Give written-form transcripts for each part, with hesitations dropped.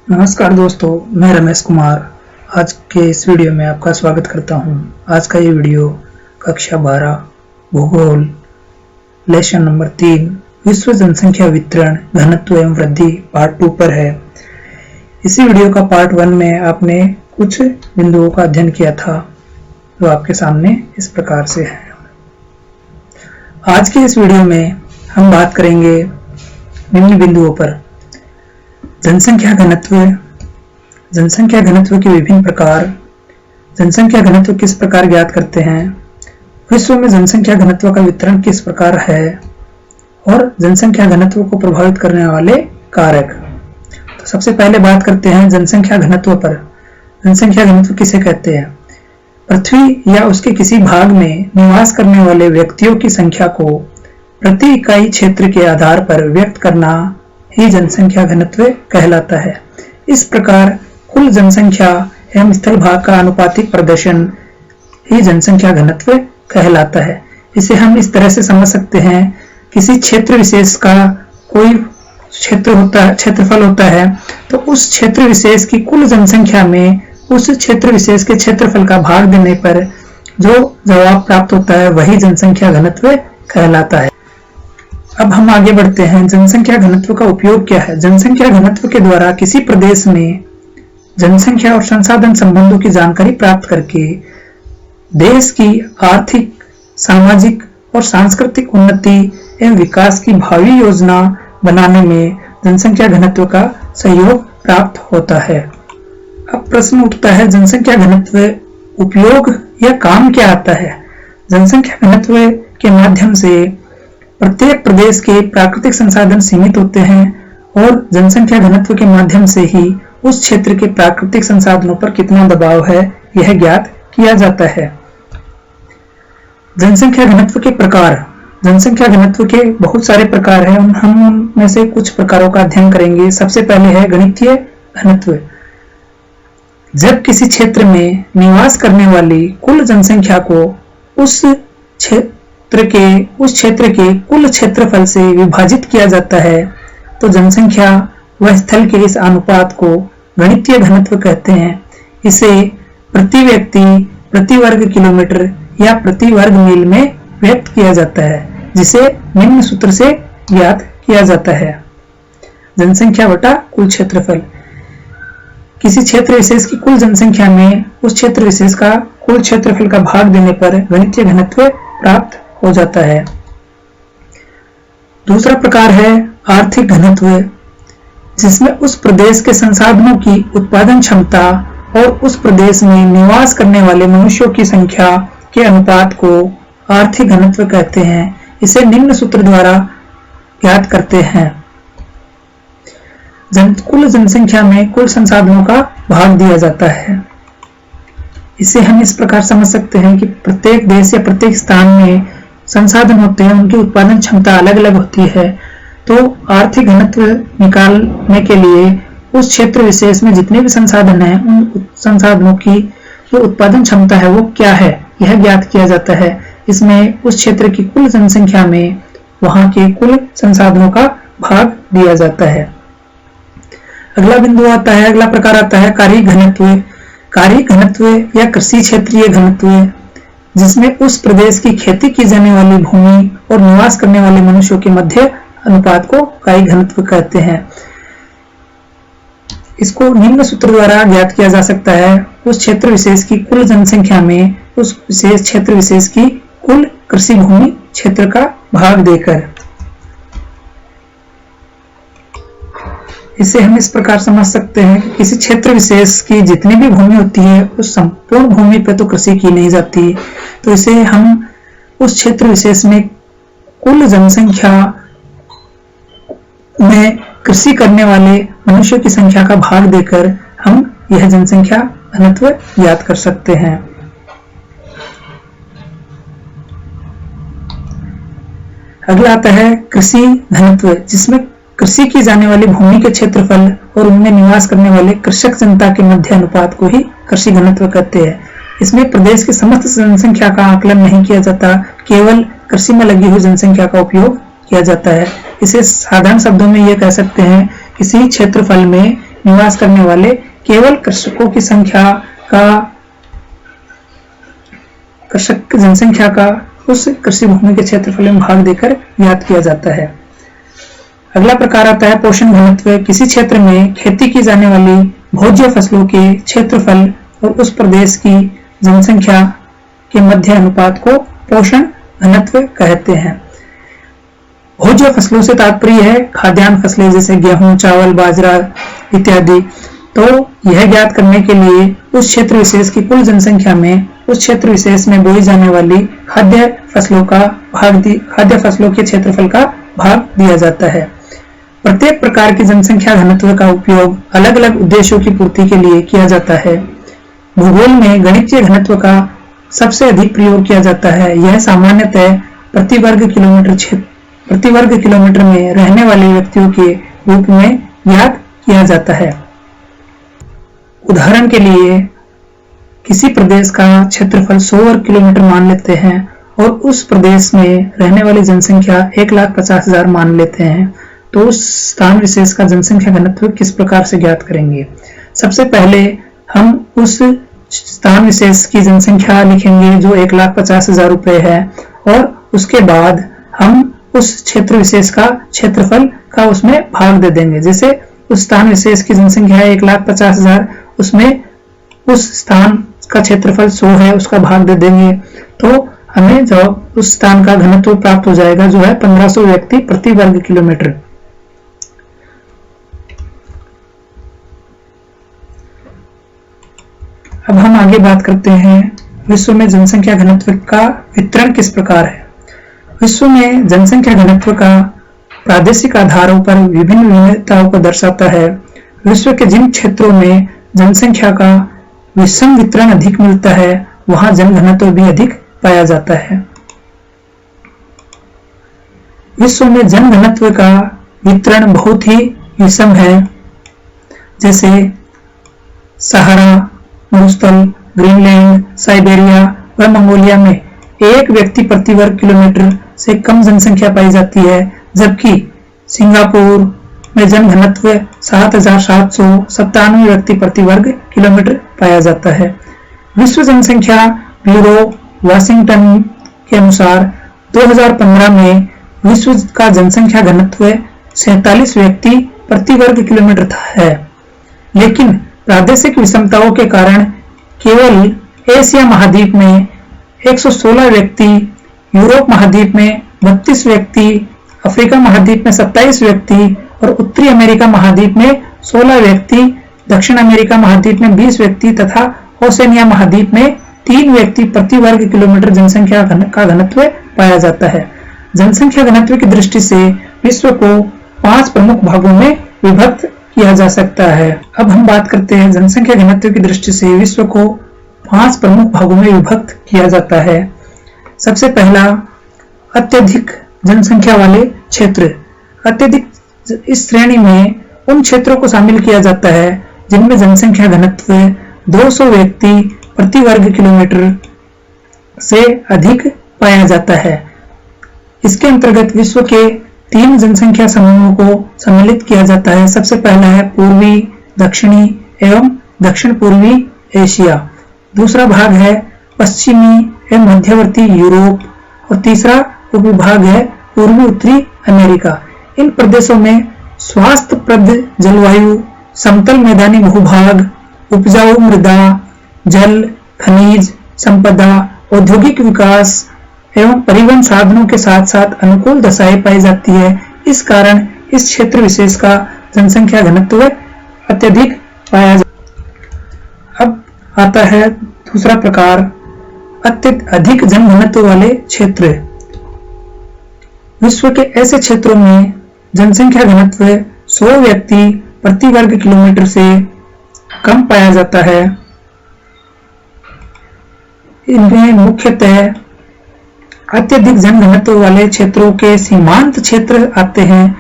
नमस्कार दोस्तों, मैं रमेश कुमार आज के इस वीडियो में आपका स्वागत करता हूं। आज का ये वीडियो कक्षा 12 भूगोल लेसन नंबर 3 विश्व जनसंख्या वितरण घनत्व एवं वृद्धि पार्ट 2 पर है। इसी वीडियो का पार्ट 1 में आपने कुछ बिंदुओं का अध्ययन किया था जो आपके सामने इस प्रकार से है। आज के इस वीडियो में हम बात करेंगे निम्न बिंदुओं पर: जनसंख्या घनत्व के विभिन्न प्रकार, जनसंख्या घनत्व किस प्रकार ज्ञात करते हैं, विश्व में जनसंख्या घनत्व का वितरण किस प्रकार है और जनसंख्या घनत्व को प्रभावित करने वाले कारक। तो सबसे पहले बात करते हैं जनसंख्या घनत्व पर। जनसंख्या घनत्व किसे कहते हैं? पृथ्वी या उसके किसी भाग में निवास करने वाले व्यक्तियों की संख्या को प्रति इकाई क्षेत्र के आधार पर व्यक्त करना ही जनसंख्या घनत्व कहलाता है। इस प्रकार कुल जनसंख्या एवं स्थल भाग का अनुपातिक प्रदर्शन ही जनसंख्या घनत्व कहलाता है। इसे हम इस तरह से समझ सकते हैं, किसी क्षेत्र विशेष का कोई क्षेत्रफल होता है, तो उस क्षेत्र विशेष की कुल जनसंख्या में उस क्षेत्र विशेष के क्षेत्रफल का भाग देने पर जो जवाब प्राप्त होता है वही जनसंख्या घनत्व कहलाता है। अब हम आगे बढ़ते हैं। जनसंख्या घनत्व का उपयोग क्या है? जनसंख्या घनत्व के द्वारा किसी प्रदेश में जनसंख्या और संसाधन संबंधों की जानकारी प्राप्त करके देश की आर्थिक, सामाजिक और सांस्कृतिक उन्नति एवं विकास की भावी योजना बनाने में जनसंख्या घनत्व का सहयोग प्राप्त होता है। अब प्रश्न उठता है, जनसंख्या घनत्व उपयोग या काम क्या आता है? जनसंख्या घनत्व के माध्यम से प्रत्येक प्रदेश के प्राकृतिक संसाधन सीमित होते हैं और जनसंख्या घनत्व के माध्यम से ही उस क्षेत्र के प्राकृतिक संसाधनों पर कितना दबाव है यह ज्ञात किया जाता है। जनसंख्या घनत्व के प्रकार। जनसंख्या घनत्व के बहुत सारे प्रकार हैं, हम उनमें से कुछ प्रकारों का अध्ययन करेंगे। सबसे पहले है गणितीय घनत्व। जब किसी क्षेत्र में निवास करने वाली कुल जनसंख्या को उस क्षेत्र के कुल क्षेत्रफल से विभाजित किया जाता है तो जनसंख्या व स्थल के इस अनुपात को गणितीय घनत्व कहते हैं। इसे प्रति व्यक्ति प्रति वर्ग किलोमीटर या प्रति वर्ग मील में व्यक्त किया जाता है, जिसे निम्न सूत्र से ज्ञात किया जाता है: जनसंख्या बटा कुल क्षेत्रफल। किसी क्षेत्र विशेष की कुल जनसंख्या में उस क्षेत्र विशेष का कुल क्षेत्रफल का भाग देने पर गणितीय घनत्व प्राप्त हो जाता है। दूसरा प्रकार है आर्थिक घनत्व, जिसमें उस प्रदेश के संसाधनों की उत्पादन क्षमता और उस प्रदेश में निवास करने वाले मनुष्यों की संख्या के अनुपात को आर्थिक घनत्व कहते हैं। इसे निम्न सूत्र द्वारा ज्ञात करते हैं: कुल जनसंख्या में कुल संसाधनों का भाग दिया जाता है। इसे हम इस प्रकार समझ सकते हैं कि प्रत्येक देश या प्रत्येक स्थान में संसाधन होते हैं, उनकी उत्पादन क्षमता अलग अलग होती है। तो आर्थिक घनत्व निकालने के लिए उस क्षेत्र विशेष में जितने भी संसाधन हैं, उन संसाधनों की जो उत्पादन क्षमता है वो क्या है यह ज्ञात किया जाता है। इसमें उस क्षेत्र की कुल जनसंख्या में वहां के कुल संसाधनों का भाग दिया जाता है। अगला बिंदु आता है, अगला प्रकार आता है कार्य घनत्व। कार्य घनत्व या कृषि क्षेत्रीय घनत्व, जिसमें उस प्रदेश की खेती की जाने वाली भूमि और निवास करने वाले मनुष्यों के मध्य अनुपात को कार्य घनत्व कहते हैं। इसको निम्न सूत्र द्वारा ज्ञात किया जा सकता है: उस क्षेत्र विशेष की कुल जनसंख्या में उस विशेष क्षेत्र विशेष की कुल कृषि भूमि क्षेत्र का भाग देकर। इसे हम इस प्रकार समझ सकते हैं कि किसी क्षेत्र विशेष की जितनी भी भूमि होती है उस संपूर्ण भूमि पर तो कृषि की नहीं जाती, तो इसे हम उस क्षेत्र विशेष में कुल जनसंख्या में कृषि करने वाले मनुष्यों की संख्या का भाग देकर हम यह जनसंख्या घनत्व ज्ञात कर सकते हैं। अगला आता है कृषि घनत्व, जिसमें कृषि की जाने वाली भूमि के क्षेत्रफल और उनमें निवास करने वाले कृषक जनता के मध्य अनुपात को ही कृषि घनत्व कहते हैं। इसमें प्रदेश की समस्त जनसंख्या का आकलन नहीं किया जाता, केवल कृषि में लगी हुई जनसंख्या का उपयोग किया जाता है। इसे साधारण शब्दों में यह कह सकते हैं, किसी क्षेत्रफल में निवास करने वाले केवल कृषकों की जनसंख्या का उस कृषि भूमि के क्षेत्रफल में भाग देकर ज्ञात किया जाता है। अगला प्रकार आता है पोषण घनत्व। किसी क्षेत्र में खेती की जाने वाली भोज्य फसलों के क्षेत्रफल और उस प्रदेश की जनसंख्या के मध्य अनुपात को पोषण घनत्व कहते हैं। भोज्य फसलों से तात्पर्य है खाद्यान्न फसलें जैसे गेहूं, चावल, बाजरा इत्यादि। तो यह ज्ञात करने के लिए उस क्षेत्र विशेष की कुल जनसंख्या में उस क्षेत्र विशेष में बोई जाने वाली खाद्य फसलों के क्षेत्रफल का भाग दिया जाता है। प्रत्येक प्रकार की जनसंख्या घनत्व का उपयोग अलग अलग उद्देश्यों की पूर्ति के लिए किया जाता है। भूगोल में गणितीय घनत्व का सबसे अधिक प्रयोग किया जाता है। यह सामान्यतः प्रति वर्ग किलोमीटर में रहने वाले व्यक्तियों के रूप में ज्ञात किया जाता है। उदाहरण के लिए किसी प्रदेश का क्षेत्रफल 100 वर्ग किलोमीटर मान लेते हैं और उस प्रदेश में रहने वाली जनसंख्या 1,50,000 मान लेते हैं, तो उस स्थान विशेष का जनसंख्या घनत्व किस प्रकार से ज्ञात करेंगे। सबसे पहले हम उस स्थान विशेष की जनसंख्या लिखेंगे जो 1,50,000 रुपए है, और उसके बाद हम उस क्षेत्र विशेष का क्षेत्रफल का उसमें भाग दे देंगे। जैसे उस स्थान विशेष की जनसंख्या है 1,50,000, उसमें उस स्थान का क्षेत्रफल 100 है, उसका भाग दे देंगे तो हमें जवाब उस स्थान का घनत्व प्राप्त हो जाएगा जो है 1500 व्यक्ति प्रति वर्ग किलोमीटर। अब हम आगे बात करते हैं विश्व में जनसंख्या घनत्व का वितरण किस प्रकार है। विश्व में जनसंख्या घनत्व का प्रादेशिक आधारों पर विभिन्न विविधताओं को दर्शाता है। विश्व के जिन क्षेत्रों में जनसंख्या का विषम वितरण अधिक मिलता है वहां जनघनत्व भी अधिक पाया जाता है। विश्व में जनघनत्व का वितरण बहुत ही विषम है। जैसे सहारा, मरुस्थल, ग्रीनलैंड, साइबेरिया व मंगोलिया में एक व्यक्ति प्रति वर्ग किलोमीटर से कम जनसंख्या पाई जाती है, जबकि सिंगापुर में जनघनत्व 7,797 व्यक्ति प्रति वर्ग किलोमीटर पाया जाता है। विश्व जनसंख्या ब्यूरो वाशिंगटन के अनुसार 2015 में विश्व का जनसंख्या घनत्व 47 व्यक्ति प्रति वर्ग किलोमीटर है, लेकिन प्रादेशिक विषमताओं के कारण केवल एशिया महाद्वीप में 116 व्यक्ति, यूरोप महाद्वीप में 32 व्यक्ति, अफ्रीका महाद्वीप में 27 व्यक्ति और उत्तरी अमेरिका महाद्वीप में 16 व्यक्ति, दक्षिण अमेरिका महाद्वीप में 20 व्यक्ति तथा ओसेनिया महाद्वीप में 3 व्यक्ति प्रति वर्ग किलोमीटर जनसंख्या का घनत्व पाया जाता है। जनसंख्या घनत्व की दृष्टि से विश्व को 5 प्रमुख भागों में विभक्त किया जा सकता है। अब हम बात करते हैं जनसंख्या घनत्व की दृष्टि से विश्व को 5 प्रमुख भागों में विभक्त किया जाता है। सबसे पहला अत्यधिक जनसंख्या वाले क्षेत्र। अत्यधिक इस श्रेणी में उन क्षेत्रों को शामिल किया जाता है जिनमें जनसंख्या घनत्व 200 व्यक्ति प्रति वर्ग किलोमीटर से अधिक पाया जाता है। इसके अंतर्गत विश्व के 3 जनसंख्या समूहों को सम्मिलित किया जाता है। सबसे पहला है पूर्वी, दक्षिणी एवं दक्षिण पूर्वी एशिया। दूसरा भाग है पश्चिमी एवं मध्यवर्ती यूरोप और तीसरा उपविभाग है पूर्वी उत्तरी अमेरिका। इन प्रदेशों में स्वास्थ्यप्रद जलवायु, समतल मैदानी भूभाग, उपजाऊ मृदा, जल, खनिज संपदा, औद्योगिक विकास एवं परिवहन साधनों के साथ साथ अनुकूल दशाएं पाई जाती है। इस कारण इस क्षेत्र विशेष का जनसंख्या घनत्व अत्यधिक पाया जाता है। अब आता है दूसरा प्रकार अधिक जनघनत्व वाले क्षेत्र। विश्व के ऐसे क्षेत्रों में जनसंख्या घनत्व 100 व्यक्ति प्रति वर्ग किलोमीटर से कम पाया जाता है। इनमें मुख्यतः अत्यधिक जनघनत्व वाले क्षेत्रों के सीमांत क्षेत्र आते हैं,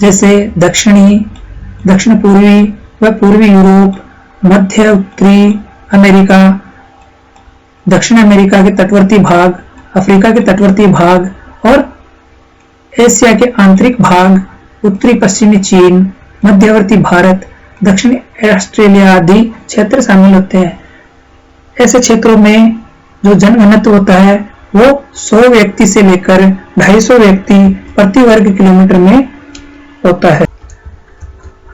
जैसे दक्षिण पूर्वी व पूर्वी यूरोप, मध्य उत्तरी अमेरिका, दक्षिण अमेरिका के तटवर्ती भाग, अफ्रीका के तटवर्ती भाग और एशिया के आंतरिक भाग, उत्तरी पश्चिमी चीन, मध्यवर्ती भारत, दक्षिणी ऑस्ट्रेलिया आदि क्षेत्र शामिल होते हैं। ऐसे क्षेत्रों में जो जनघनत्व होता है वो 100 व्यक्ति से लेकर 250 व्यक्ति प्रति वर्ग किलोमीटर में होता है।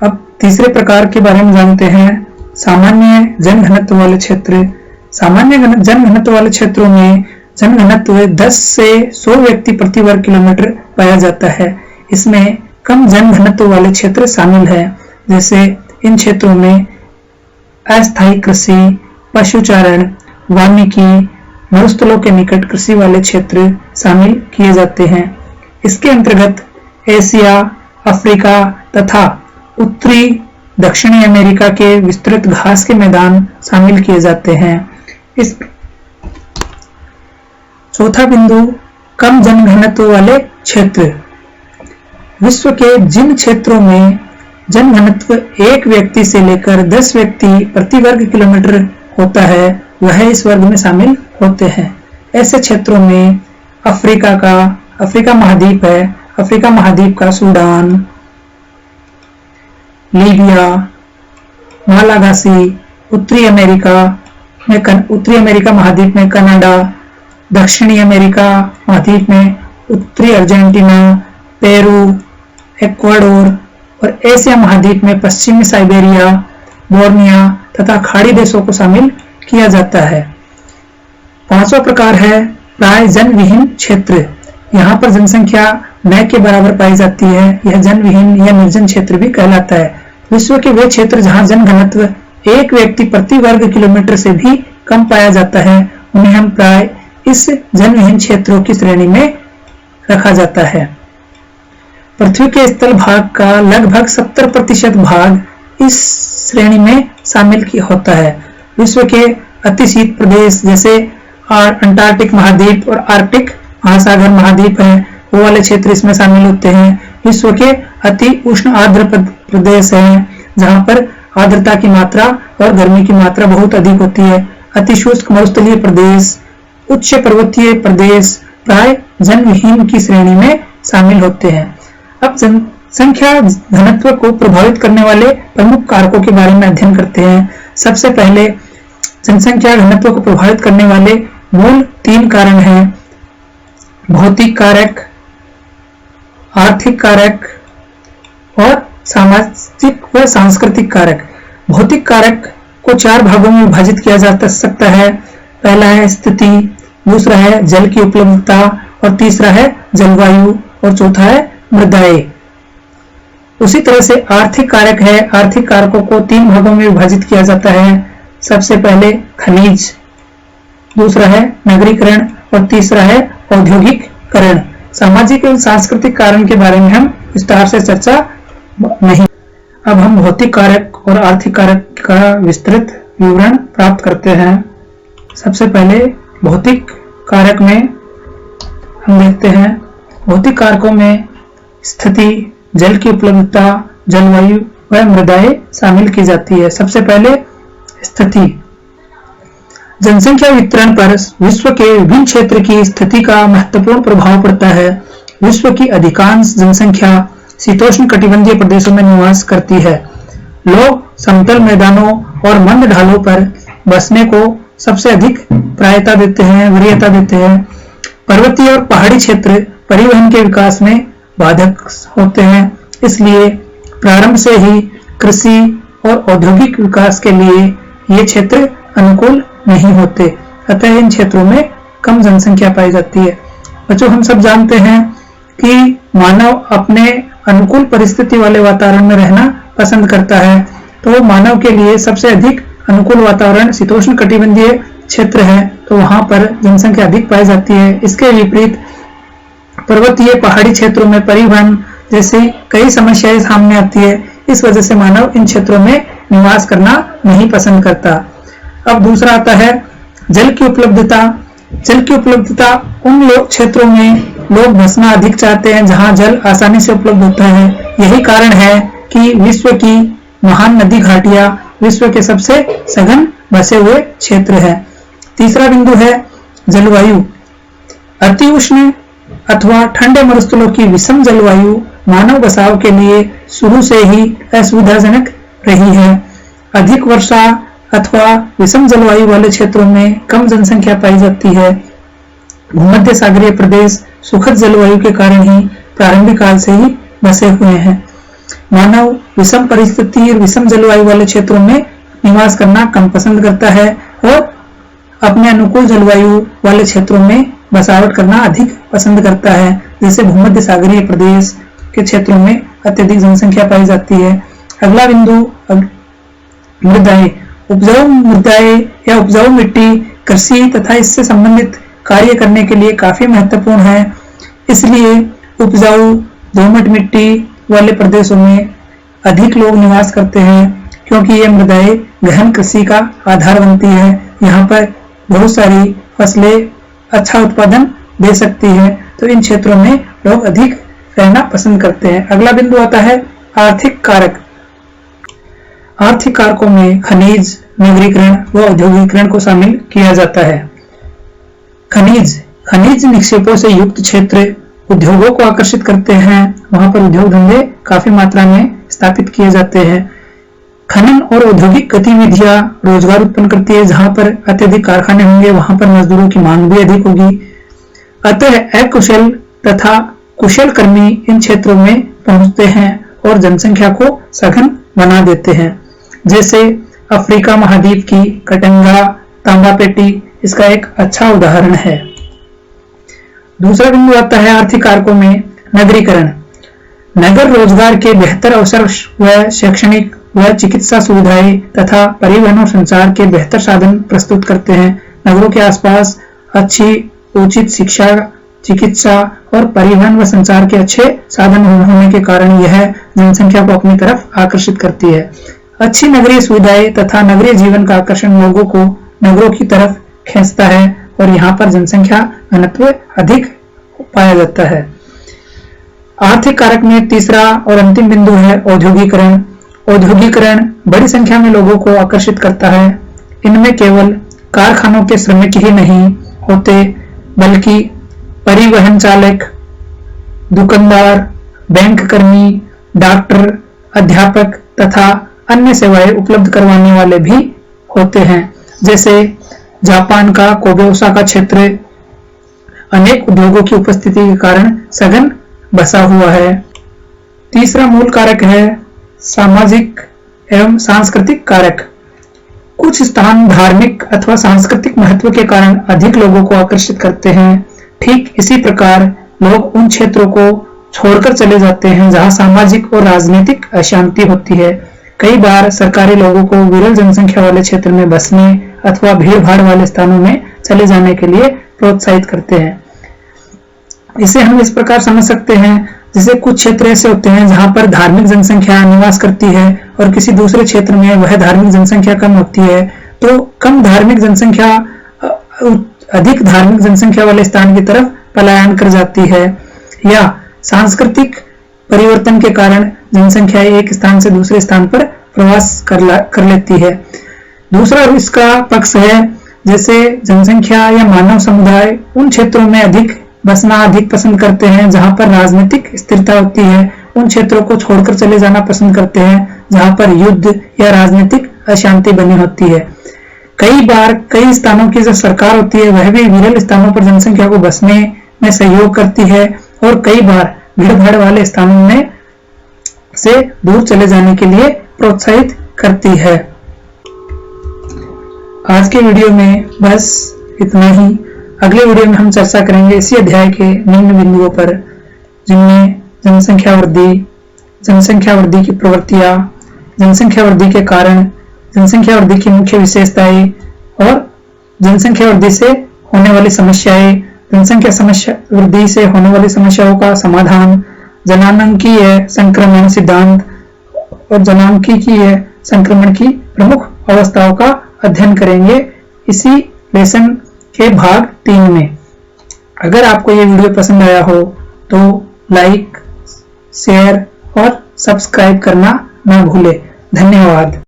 अब तीसरे प्रकार के बारे में जानते हैं, सामान्य जनघनत्व वाले क्षेत्र। सामान्य जनघनत्व वाले क्षेत्रों में जनघनत्व 10 से 100 व्यक्ति प्रति वर्ग किलोमीटर पाया जाता है। इसमें कम जनघनत्व वाले क्षेत्र शामिल है, जैसे इन क्षेत्रों में अस्थायी कृषि, पशुचारण, वानिकी, मरुस्थलों के निकट कृषि वाले क्षेत्र शामिल किए जाते हैं। इसके अंतर्गत एशिया, अफ्रीका तथा उत्तरी दक्षिणी अमेरिका के विस्तृत घास के मैदान शामिल किए जाते हैं। इस चौथा बिंदु, कम जनघनत्व वाले क्षेत्र। विश्व के जिन क्षेत्रों में जनघनत्व 1 व्यक्ति से लेकर 10 व्यक्ति प्रति वर्ग किलोमीटर होता है वह इस वर्ग में शामिल होते हैं। ऐसे क्षेत्रों में अफ्रीका महाद्वीप है। अफ्रीका महाद्वीप का सूडान, लीबिया, मालागासी, उत्तरी अमेरिका महाद्वीप में कनाडा, दक्षिणी अमेरिका महाद्वीप में उत्तरी अर्जेंटीना, पेरू, इक्वाडोर और एशिया महाद्वीप में पश्चिमी साइबेरिया, बोर्निया तथा खाड़ी देशों को शामिल किया जाता है। पांचवा प्रकार है प्राय जनविहीन क्षेत्र। यहाँ पर जनसंख्या न के बराबर पाई जाती है। यह जनविहीन या निर्जन क्षेत्र भी कहलाता है। विश्व के वे क्षेत्र जहाँ जनघनत्व 1 व्यक्ति प्रति वर्ग किलोमीटर से भी कम पाया जाता है उन्हें हम प्राय इस जनविहीन क्षेत्रों की श्रेणी में रखा जाता है। पृथ्वी के स्थल भाग का लगभग 70% भाग इस श्रेणी में शामिल होता है। विश्व के अति शीत प्रदेश जैसे अंटार्कटिक महाद्वीप और आर्कटिक महासागर महाद्वीप है वो वाले क्षेत्र इसमें शामिल होते हैं। विश्व के अति उष्ण आर्द्र प्रदेश हैं जहां पर आर्द्रता की मात्रा और गर्मी की मात्रा बहुत अधिक होती है। अति शुष्क मरुस्थलीय प्रदेश, उच्च पर्वतीय प्रदेश प्राय जनविहीन की श्रेणी में शामिल होते हैं। अब जनसंख्या घनत्व को प्रभावित करने वाले प्रमुख कारकों के बारे में अध्ययन करते हैं। सबसे पहले जनसंख्या घनत्व को प्रभावित करने वाले मूल 3 कारण हैं: भौतिक कारक, आर्थिक कारक और सामाजिक व सांस्कृतिक कारक। भौतिक कारक को 4 भागों में विभाजित किया जा सकता है। पहला है स्थिति, दूसरा है जल की उपलब्धता और तीसरा है जलवायु और चौथा है मृदाएं। उसी तरह से आर्थिक कारक है। आर्थिक कारकों को 3 भागों में विभाजित किया जाता है। सबसे पहले खनिज, दूसरा है नगरीकरण और तीसरा है औद्योगिकरण। सामाजिक एवं सांस्कृतिक कारण के बारे में हम विस्तार से चर्चा नहीं। अब हम भौतिक कारक और आर्थिक कारक का विस्तृत विवरण प्राप्त करते हैं। सबसे पहले भौतिक कारक में हम देखते हैं, भौतिक कारकों में स्थिति, जल की उपलब्धता, जलवायु व मृदाएं शामिल की जाती है। सबसे पहले स्थिति। जनसंख्या वितरण पर विश्व के विभिन्न क्षेत्र की स्थिति का महत्वपूर्ण प्रभाव पड़ता है। विश्व की अधिकांश जनसंख्या शीतोष्ण कटिबंधीय प्रदेशों में निवास करती है। लोग समतल मैदानों और मंद ढालों पर बसने को सबसे अधिक वरीयता देते हैं। पर्वतीय और पहाड़ी क्षेत्र परिवहन के विकास में बाधक होते हैं, इसलिए प्रारंभ से ही कृषि और औद्योगिक विकास के लिए ये क्षेत्र अनुकूल नहीं होते, अतः इन क्षेत्रों में कम जनसंख्या पाई जाती है। बच्चों, हम सब जानते हैं कि मानव अपने अनुकूल परिस्थिति वाले वातावरण में रहना पसंद करता है, तो मानव के लिए सबसे अधिक अनुकूल वातावरण शीतोष्ण कटिबंधीय क्षेत्र है, तो वहां पर जनसंख्या अधिक पाई जाती है। इसके विपरीत पर्वतीय पहाड़ी क्षेत्रों में परिवहन जैसे कई समस्याएं सामने आती है, इस वजह से मानव इन क्षेत्रों में निवास करना नहीं पसंद करता। अब दूसरा आता है जल की उपलब्धता। जल की उपलब्धता उन क्षेत्रों में लोग बसना अधिक चाहते हैं जहां जल आसानी से उपलब्ध होता है। यही कारण है कि विश्व की महान नदी घाटियां विश्व के सबसे सघन बसे हुए क्षेत्र है। तीसरा बिंदु है जलवायु। अति उष्ण अथवा ठंडे मरुस्थलों की विषम जलवायु मानव बसाव के लिए शुरू से ही असुविधाजनक रही है। अधिक वर्षा अथवा विषम जलवायु वाले क्षेत्रों में कम जनसंख्या पाई जाती है। भूमध्य सागरीय प्रदेश सुखद जलवायु के कारण ही प्रारंभिक काल से ही बसे हुए हैं। मानव विषम परिस्थिति और विषम जलवायु वाले क्षेत्रों में निवास करना कम पसंद करता है और अपने अनुकूल जलवायु वाले क्षेत्रों में बसावट करना अधिक पसंद करता है। जैसे भूमध्य सागरीय प्रदेश के क्षेत्रों में अत्यधिक जनसंख्या पाई जाती है। अगला बिंदु मृदाएं। उपजाऊ मृदाएं या उपजाऊ मिट्टी कृषि तथा इससे संबंधित कार्य करने के लिए काफी महत्वपूर्ण है। इसलिए उपजाऊ दोमट मिट्टी वाले प्रदेशों में अधिक लोग निवास करते हैं, क्योंकि ये मृदाएं गहन कृषि का आधार बनती है। यहाँ पर बहुत सारी फसलें अच्छा उत्पादन दे सकती है, तो इन क्षेत्रों में लोग अधिक रहना पसंद करते हैं। अगला बिंदु आता है आर्थिक कारक। आर्थिक कारकों में खनिज, नगरीकरण व औद्योगिकरण को शामिल किया जाता है। खनिज निक्षेपों से युक्त क्षेत्र उद्योगों को आकर्षित करते हैं। वहां पर उद्योग धंधे काफी मात्रा में स्थापित किए जाते हैं। खनन और औद्योगिक गतिविधियां रोजगार उत्पन्न करती है। जहां पर अत्यधिक कारखाने होंगे वहां पर मजदूरों की मांग भी अधिक होगी। अतः अकुशल तथा कुशल कर्मी इन क्षेत्रों में पहुंचते हैं और जनसंख्या को सघन बना देते हैं। जैसे अफ्रीका महाद्वीप की कटंगा तांबा पेटी इसका एक अच्छा उदाहरण है। दूसरा बिंदु आता है आर्थिक कारकों में नगरीकरण। नगर रोजगार के बेहतर अवसर व शैक्षणिक व चिकित्सा सुविधाएं तथा परिवहन और संचार के बेहतर साधन प्रस्तुत करते हैं। नगरों के आसपास अच्छी उचित शिक्षा, चिकित्सा और परिवहन व संचार के अच्छे साधन होने के कारण यह जनसंख्या को अपनी तरफ आकर्षित करती है। अच्छी नगरीय सुविधाएं तथा नगरीय जीवन का आकर्षण लोगों को नगरों की तरफ खींचता है और यहाँ पर जनसंख्या घनत्व अधिक पाया जाता है। आर्थिक कारक में तीसरा और अंतिम बिंदु है औद्योगिकरण। औद्योगिकरण बड़ी संख्या में लोगों को आकर्षित करता है। इनमें केवल कारखानों के श्रमिक ही नहीं होते, बल्कि परिवहन चालक, दुकानदार, बैंक कर्मी, डॉक्टर, अध्यापक तथा अन्य सेवाएं उपलब्ध करवाने वाले भी होते हैं। जैसे जापान का कोबे ओसाका क्षेत्र अनेक उद्योगों की उपस्थिति के कारण सघन बसा हुआ है। तीसरा मूल कारक है सामाजिक एवं सांस्कृतिक कारक। कुछ स्थान धार्मिक अथवा सांस्कृतिक महत्व के कारण अधिक लोगों को आकर्षित करते हैं। ठीक इसी प्रकार लोग उन क्षेत्रों को छोड़कर चले जाते हैं जहां सामाजिक और राजनीतिक अशांति होती है। कई बार सरकारें लोगों को विरल जनसंख्या वाले क्षेत्र में बसने अथवा भीड़ भाड़ वाले स्थानों में चले जाने के लिए प्रोत्साहित करते हैं। इसे हम इस प्रकार समझ सकते हैं, जैसे कुछ क्षेत्र ऐसे होते हैं जहां पर धार्मिक जनसंख्या निवास करती है और किसी दूसरे क्षेत्र में वह धार्मिक जनसंख्या कम होती है, तो कम धार्मिक जनसंख्या अधिक धार्मिक जनसंख्या वाले स्थान की तरफ पलायन कर जाती है। या सांस्कृतिक परिवर्तन के कारण जनसंख्या एक स्थान से दूसरे स्थान पर प्रवास कर लेती है। दूसरा इसका पक्ष है, जैसे जनसंख्या या मानव समुदाय उन क्षेत्रों में अधिक बसना अधिक पसंद करते हैं जहां पर राजनीतिक स्थिरता होती है। उन क्षेत्रों को छोड़कर चले जाना पसंद करते हैं जहां पर युद्ध या राजनीतिक अशांति बनी होती है। कई बार कई स्थानों की जो सरकार होती है वह भी विरल स्थानों पर जनसंख्या को बसने में सहयोग करती है और कई बार भीड़ भाड़ वाले स्थानों में से दूर चले जाने के लिए प्रोत्साहित करती है। आज के वीडियो में बस इतना ही। अगले वीडियो में हम चर्चा करेंगे इसी अध्याय के निम्न बिंदुओं पर, जिनमें जनसंख्या वृद्धि की प्रवृत्तियां, जनसंख्या वृद्धि के कारण, जनसंख्या वृद्धि की मुख्य विशेषताएं और जनसंख्या वृद्धि से होने वाली समस्याएं, जनसंख्या वृद्धि से होने वाली समस्याओं का समाधान, जनांकीय संक्रमण सिद्धांत और जनांकीय संक्रमण की प्रमुख अवस्थाओं का अध्ययन करेंगे इसी लेसन के भाग 3 में। अगर आपको ये वीडियो पसंद आया हो तो लाइक, शेयर और सब्सक्राइब करना ना भूलें। धन्यवाद।